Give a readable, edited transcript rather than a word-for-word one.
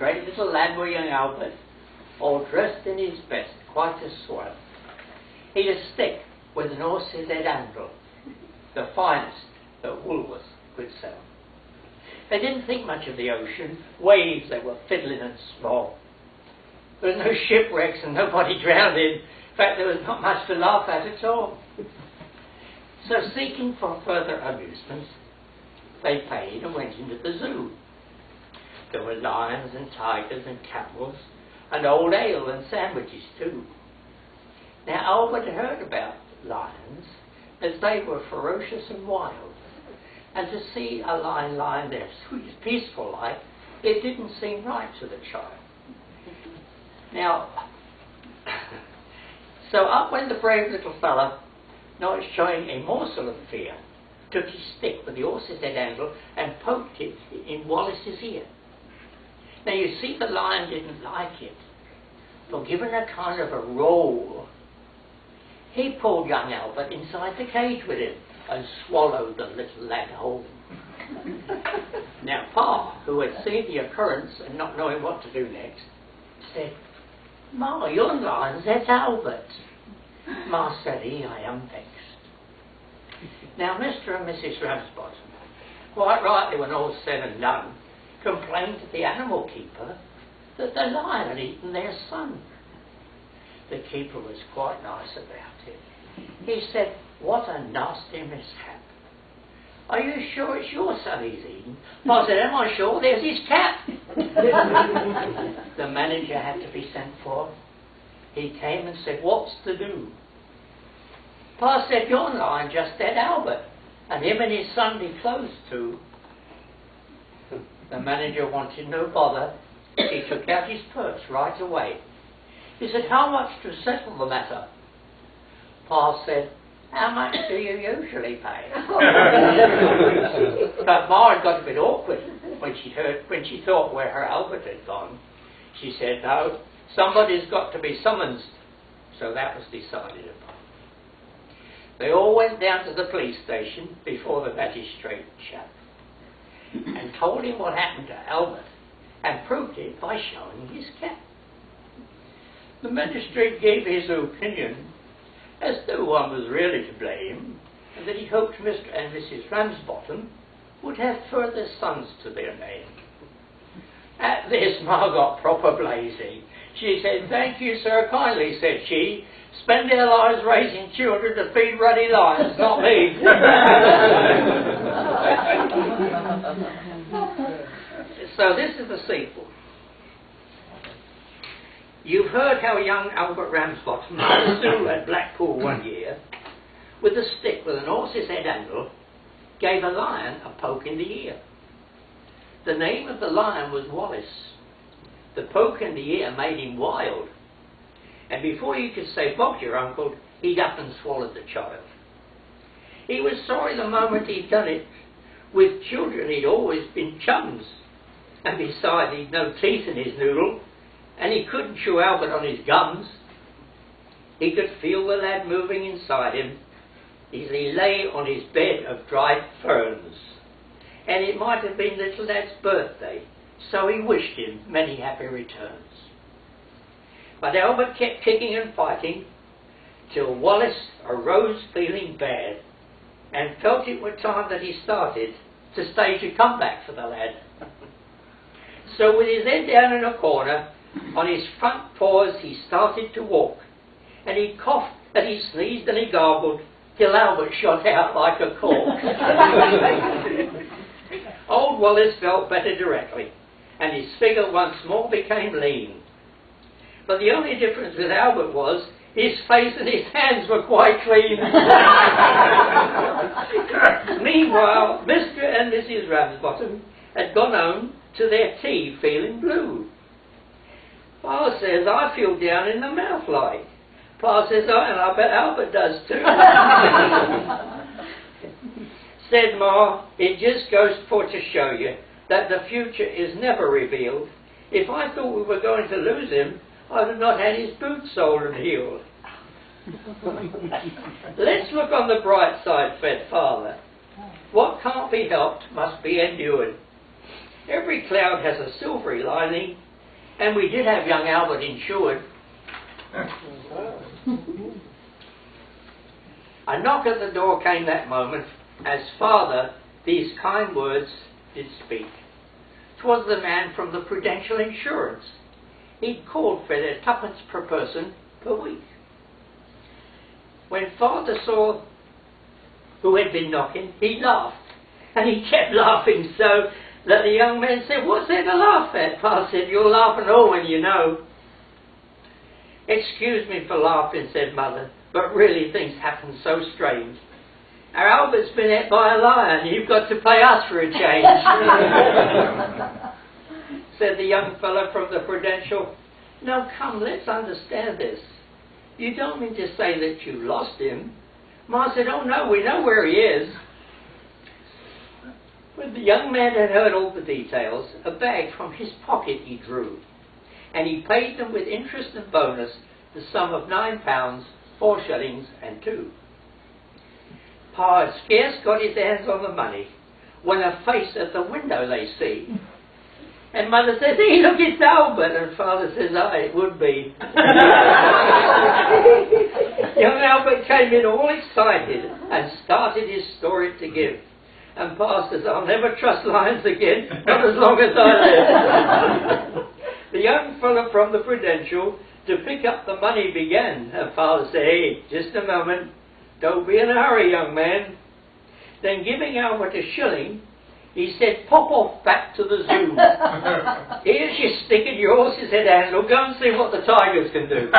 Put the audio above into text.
great little lad were young Albert, all dressed in his best, quite a swell. He'd a stick with an horse's head handle, the finest that Woolworths could sell. They didn't think much of the ocean, waves that were fiddling and small. There was no shipwrecks and nobody drowned in. In fact, there was not much to laugh at all. So seeking for further amusements, they paid and went into the zoo. There were lions and tigers and camels, and old ale and sandwiches too. Now Albert had heard about lions, as they were ferocious and wild, and to see a lion lying there, sweet, peaceful like, it didn't seem right to the child. Now, so up went the brave little fella, not showing a morsel of fear, took his stick with the horse's head handle and poked it in Wallace's ear. Now you see, the lion didn't like it, but given a kind of a roll, he pulled young Albert inside the cage with him and swallowed the little lad whole. Now Pa, who had seen the occurrence and not knowing what to do next, said, "Ma, yon lion's that's Albert." Ma said, "I am vexed." Now Mr. and Mrs. Ramsbottom, quite rightly when all's said and done, complained to the animal keeper that the lion had eaten their son. The keeper was quite nice about it. He said, "What a nasty mishap. Are you sure it's your son he's eaten?" Pa said, "Am I sure? There's his cat." The manager had to be sent for. He came and said, "What's to do?" Pa said, "Your lion just dead Albert, and him and his son be close too." The manager wanted no bother. He took out his purse right away. He said, "How much to settle the matter?" Pa said, "How much do you usually pay?" But Ma had got a bit awkward when she thought where her Albert had gone. She said, "No, somebody's got to be summoned." So that was decided upon. They all went down to the police station before the magistrate chap and told him what happened to Albert, and proved it by showing his cat. The magistrate gave his opinion as no one was really to blame, and that he hoped Mr. and Mrs. Ramsbottom would have further sons to their name. At this Ma got proper blazing. She said, "Thank you, sir, kindly," said she. "Spend their lives raising children to feed ruddy lions, not me." So this is the sequel. You've heard how young Albert Ramsbottom at the zoo at Blackpool one year, with a stick with an horse's head handle, gave a lion a poke in the ear. The name of the lion was Wallace. The poke in the ear made him wild, and before you could say "Bob, your uncle," he'd up and swallowed the child. He was sorry the moment he'd done it. With children he'd always been chums, and besides he'd no teeth in his noodle, and he couldn't chew Albert on his gums. He could feel the lad moving inside him as he lay on his bed of dried ferns, and it might have been little lad's birthday, so he wished him many happy returns. But Albert kept kicking and fighting till Wallace arose feeling bad and felt it were time that he started to stage a comeback for the lad. So with his head down in a corner, on his front paws he started to walk, and he coughed and he sneezed and he gargled till Albert shot out like a cork. Old Wallace felt better directly, and his figure once more became lean. But the only difference with Albert was his face and his hands were quite clean. Meanwhile, Mr. and Mrs. Ramsbottom had gone home to their tea feeling blue. Pa says, "I feel down in the mouth like." Pa says, "Oh, and I bet Albert does too." Said Ma, "It just goes for to show you that the future is never revealed. If I thought we were going to lose him, I'd have not had his boots soled and heeled." "Let's look on the bright side," said Father. "What can't be helped must be endured. Every cloud has a silvery lining, And we did have young Albert insured. A knock at the door came that moment, as father these kind words did speak. 'Twas the man from the Prudential Insurance. He'd called for their twopence per person per week. When father saw who had been knocking, he laughed. And he kept laughing so that the young man said, "What's there to laugh at?" Pa said, "You'll laugh and all when you know." "Excuse me for laughing," said mother, "but really things happen so strange. Our Albert's been ate by a lion. You've got to pay us for a change." Said the young fellow from the Prudential, "Now come, let's understand this. You don't mean to say that you lost him?" Ma said, "Oh no, we know where he is." When the young man had heard all the details, a bag from his pocket he drew, and he paid them with interest and bonus the sum of £9, 4 shillings and 2. Pa had scarce got his hands on the money when a face at the window they see. And mother says, "Hey, look, it's Albert." And father says, "Aye, it would be." Young Albert came in all excited and started his story to give. And pa says, "I'll never trust lions again, not as long as I live." The young fellow from the Prudential to pick up the money began. And father said, "Hey, just a moment. Don't be in a hurry, young man." Then giving Albert a shilling, he said, "Pop off back to the zoo. Here's your stick and your horse's head handle. Go and see what the tigers can do."